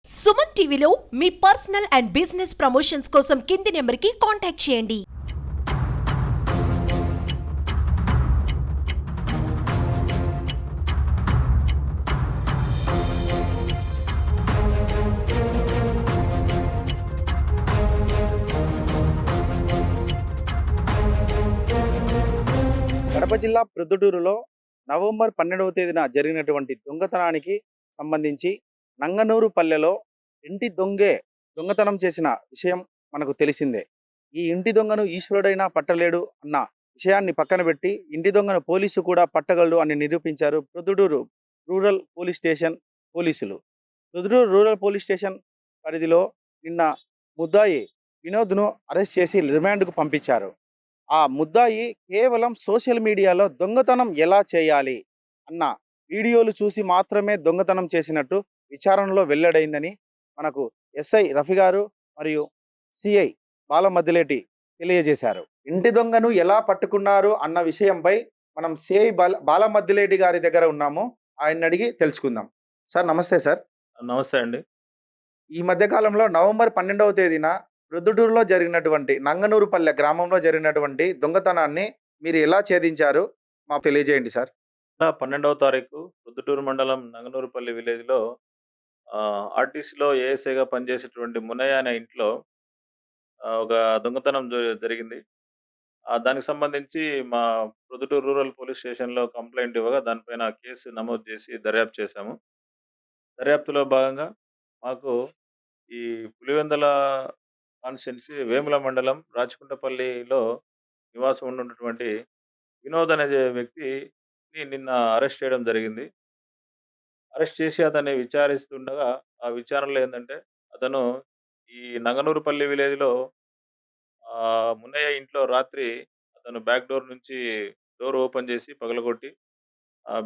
సుమన్ టీవీలో మీ personal and business promotions కోసం కింది నెంబర్కి కాంటాక్ట్ చేయండి. కడప జిల్లా ప్రొద్దుటూరులో నవంబర్ 12వ తేదీన జరిగినటువంటి దొంగతనానికి సంబంధించి నంగనూరు పల్లెలో ఇంటి దొంగతనం చేసిన విషయం మనకు తెలిసిందే. ఈ ఇంటి దొంగను ఈశ్వరుడైనా పట్టలేడు అన్న విషయాన్ని పక్కన పెట్టి ఇంటి దొంగను పోలీసు కూడా పట్టగలడు అని నిరూపించారు ప్రొద్దుటూరు రూరల్ పోలీస్ స్టేషన్ పోలీసులు. ప్రొద్దుటూరు రూరల్ పోలీస్ స్టేషన్ పరిధిలో నిన్న ముద్దాయి వినోద్ను అరెస్ట్ చేసి రిమాండ్కు పంపించారు. ఆ ముద్దాయి కేవలం సోషల్ మీడియాలో దొంగతనం ఎలా చేయాలి అన్న వీడియోలు చూసి మాత్రమే దొంగతనం చేసినట్టు విచారణలో వెల్లడైందని మనకు ఎస్ఐ రఫీ గారు మరియు సిఐ బాలమద్దిలేటి తెలియజేశారు. ఇంటి దొంగను ఎలా పట్టుకున్నారు అన్న విషయంపై మనం సిఐ బాలమద్దిలేటి గారి దగ్గర ఉన్నాము. ఆయన్ని అడిగి తెలుసుకుందాం. సార్ నమస్తే సార్. నమస్తే అండి. ఈ మధ్య కాలంలో నవంబర్ 12వ తేదీన ప్రొద్దుటూరులో జరిగినటువంటి నంగనూరుపల్లె గ్రామంలో జరిగినటువంటి దొంగతనాన్ని మీరు ఎలా ఛేదించారు మాకు తెలియజేయండి సార్. 12వ తారీఖు ప్రొద్దుటూరు మండలం నంగనూరుపల్లి విలేజ్‌లో ఆర్టీసీలో ఏఎస్ఐగా పనిచేసేటువంటి మునయ్య అనే ఇంట్లో ఒక దొంగతనం జరిగింది. దానికి సంబంధించి మా ప్రొద్దుటూరు రూరల్ పోలీస్ స్టేషన్‌లో కంప్లెయింట్ ఇవ్వగా దానిపైన కేసు నమోదు చేసి దర్యాప్తు చేశాము. దర్యాప్తులో భాగంగా మాకు ఈ పులివెందుల కాన్స్టిట్యున్సీ వేముల మండలం రాచకుంటపల్లిలో నివాసం ఉన్నటువంటి వినోద్ అనే వ్యక్తిని నిన్న అరెస్ట్ చేయడం జరిగింది. అరెస్ట్ చేసి అతన్ని విచారిస్తుండగా, ఆ విచారణలో ఏందంటే, అతను ఈ నంగనూరుపల్లి విలేజ్‌లో మున్నయ్య ఇంట్లో రాత్రి అతను బ్యాక్ డోర్ నుంచి డోర్ ఓపెన్ చేసి పగలగొట్టి,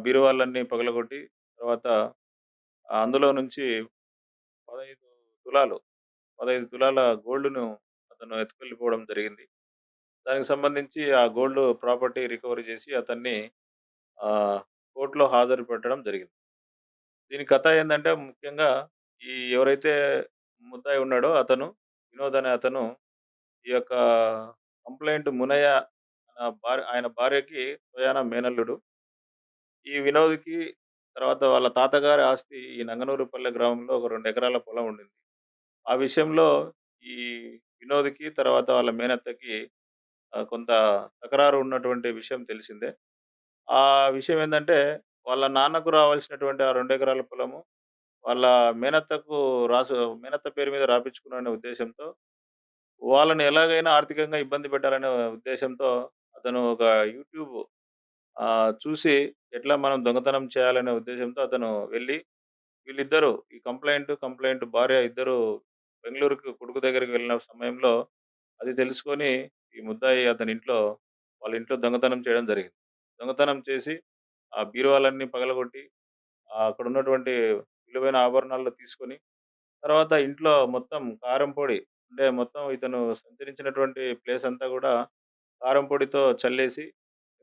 బీరువాలన్నీ పగలగొట్టి, తర్వాత అందులో నుంచి 15 తులాలు 15 తులాల గోల్డ్‌ను అతను ఎత్తుకెళ్ళిపోవడం జరిగింది. దానికి సంబంధించి ఆ గోల్డ్ ప్రాపర్టీ రికవరీ చేసి అతన్ని కోర్ట్‌లో హాజరు పెట్టడం జరిగింది. దీని కథ ఏందంటే ముఖ్యంగా ఎవరైతే ముద్దాయి ఉన్నాడో అతను వినోద్ అనే అతను ఈ యొక్క కంప్లెయింట్ మునయ్య ఆయన భార్యకి స్వయాన మేనల్లుడు. ఈ వినోద్‌కి తర్వాత వాళ్ళ తాతగారి ఆస్తి ఈ నంగనూరుపల్లె గ్రామంలో ఒక 2 ఎకరాల పొలం ఉండింది. ఆ విషయంలో ఈ వినోద్‌కి తర్వాత వాళ్ళ మేనత్తకి కొంత తకరారు ఉన్నటువంటి విషయం తెలిసిందే. ఆ విషయం ఏందంటే, వాళ్ళ నాన్నకు రావాల్సినటువంటి ఆ 2 ఎకరాల పొలము వాళ్ళ మేనత్తకు మేనత్త పేరు మీద రాపిచ్చుకున్నాడనే ఉద్దేశ్యంతో, వాళ్ళని ఎలాగైనా ఆర్థికంగా ఇబ్బంది పెట్టాలనే ఉద్దేశ్యంతో అతను ఒక యూట్యూబ్ చూసి ఎట్లా మనం దొంగతనం చేయాలనే ఉద్దేశ్యంతో అతను వెళ్లి వీళ్ళిద్దరూ ఈ కంప్లెయింట్ భార్య ఇద్దరు బెంగుళూరుకి కొడుకు దగ్గరికి వెళ్ళిన సమయంలో అది తెలుసుకొని ఈ ముద్దాయి వాళ్ళ ఇంట్లో దొంగతనం చేయడం జరిగింది. దొంగతనం చేసి ఆ బీరువాలన్నీ పగలగొట్టి అక్కడున్నటువంటి విలువైన ఆభరణాలు తీసుకొని, తర్వాత ఇంట్లో మొత్తం కారం పొడి అంటే మొత్తం ఇతను సంచరించినటువంటి ప్లేస్ అంతా గూడా కారం పొడితో చల్లేసి,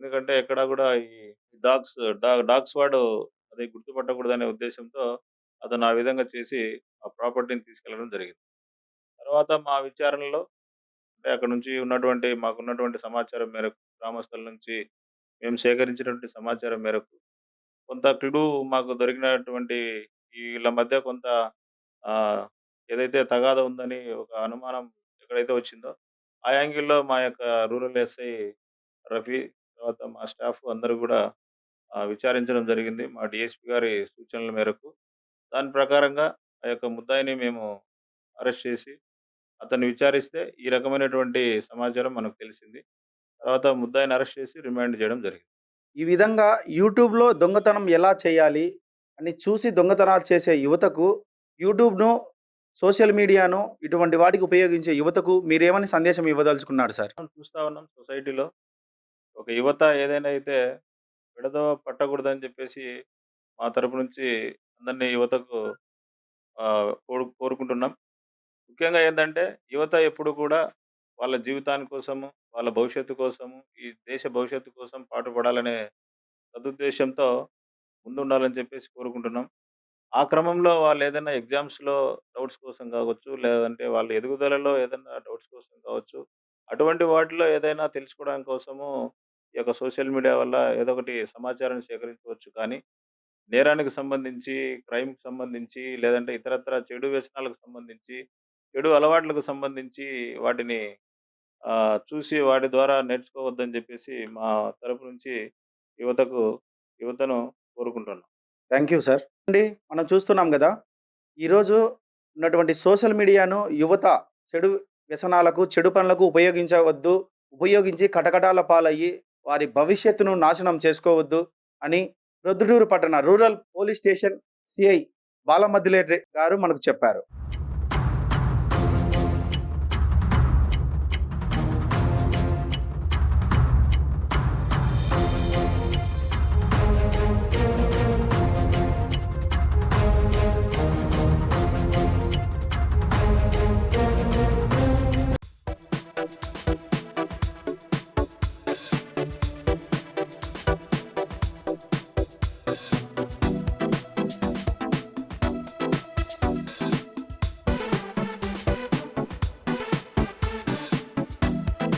ఎందుకంటే ఎక్కడా గూడా ఈ డాగ్ స్క్వాడ్ అది గుర్తుపట్టకూడదనే ఉద్దేశ్యంతో అతను ఆ విధంగా చేసి ఆ ప్రాపర్టీని తీసుకెళ్లడం జరిగింది. తర్వాత మా విచారణలో అంటే అక్కడ నుంచి మాకున్నటువంటి సమాచారం మేరకు గ్రామస్తుల నుంచి మేము సేకరించినటువంటి సమాచారం మేరకు కొంత క్లూ మాకు దొరికినటువంటి వీళ్ళ మధ్య కొంత ఆహ్, ఏదైతే తగాదా ఉందని ఒక అనుమానం ఎక్కడైతే వచ్చిందో, ఆ యాంగిల్‌లో మా యొక్క రూరల్ ఎస్ఐ రఫీ, తర్వాత మా స్టాఫ్ అందరూ గూడా విచారించడం జరిగింది. మా డీఎస్పీ గారి సూచనల మేరకు. దాని ప్రకారంగా ఆ యొక్క ముద్దాయిని మేము అరెస్ట్ చేసి, అతన్ని విచారిస్తే ఈ రకమైనటువంటి సమాచారం మనకు తెలిసింది. తర్వాత ముద్దాయిని అరెస్ట్ చేసి రిమాండ్ చేయడం జరిగింది. ఈ విధంగా యూట్యూబ్‌లో దొంగతనం ఎలా చేయాలి అని చూసి దొంగతనాలు చేసే యువతకు యూట్యూబ్‌ను, సోషల్ మీడియాను ఇటువంటి వాటికి ఉపయోగించే యువతకు మీరేమని సందేశం ఇవ్వదలుచుకున్నారు సార్? మనం చూస్తా ఉన్నాం సొసైటీలో ఒక యువత ఏదైనా అయితే విడదవ పట్టకూడదని చెప్పేసి మా తరపు నుంచి అందరినీ యువతకు కోరుకుంటున్నాం. ముఖ్యంగా ఏందంటే యువత ఎప్పుడు కూడా వాళ్ళ జీవితాని కోసము, వాళ్ళ భవిష్యత్తు కోసము, ఈ దేశ భవిష్యత్తు కోసం పాటుపడాలనే సదుద్దేశంతో ముందుండాలని చెప్పేసి కోరుకుంటున్నాం. ఆ క్రమంలో వాళ్ళు ఏదైనా ఎగ్జామ్స్‌లో డౌట్స్ కోసం కావచ్చు, లేదంటే వాళ్ళ ఎదుగుదలలో ఏదైనా డౌట్స్ కోసం కావచ్చు, అటువంటి వాటిలో ఏదైనా తెలుసుకోవడం కోసము ఈ యొక్క సోషల్ మీడియా వల్ల ఏదో ఒకటి సమాచారాన్ని సేకరించవచ్చు. కానీ నేరానికి సంబంధించి, క్రైమ్‌కి సంబంధించి, లేదంటే ఇతరత్రా చెడు వ్యసనాలకు సంబంధించి, చెడు అలవాట్లకు సంబంధించి వాటిని చూసి వాటి ద్వారా నేర్చుకోవద్దని జెప్పేసి మా తరపు నుంచి యువతకు యువతను కోరుకుంటున్నాం. Thank you sir. అండి మనం చూస్తున్నాం కదా! ఈరోజు ఉన్నటువంటి సోషల్ మీడియాను యువత చెడు వ్యసనాలకు, చెడు పనులకు ఉపయోగించవద్దు. ఉపయోగించి కటకటాల పాలయ్యి వారి భవిష్యత్తును నాశనం చేసుకోవద్దు అని ప్రొద్దుటూరు పట్టణ rural police station CI Balamaddileti గారు మనకు చెప్పారు.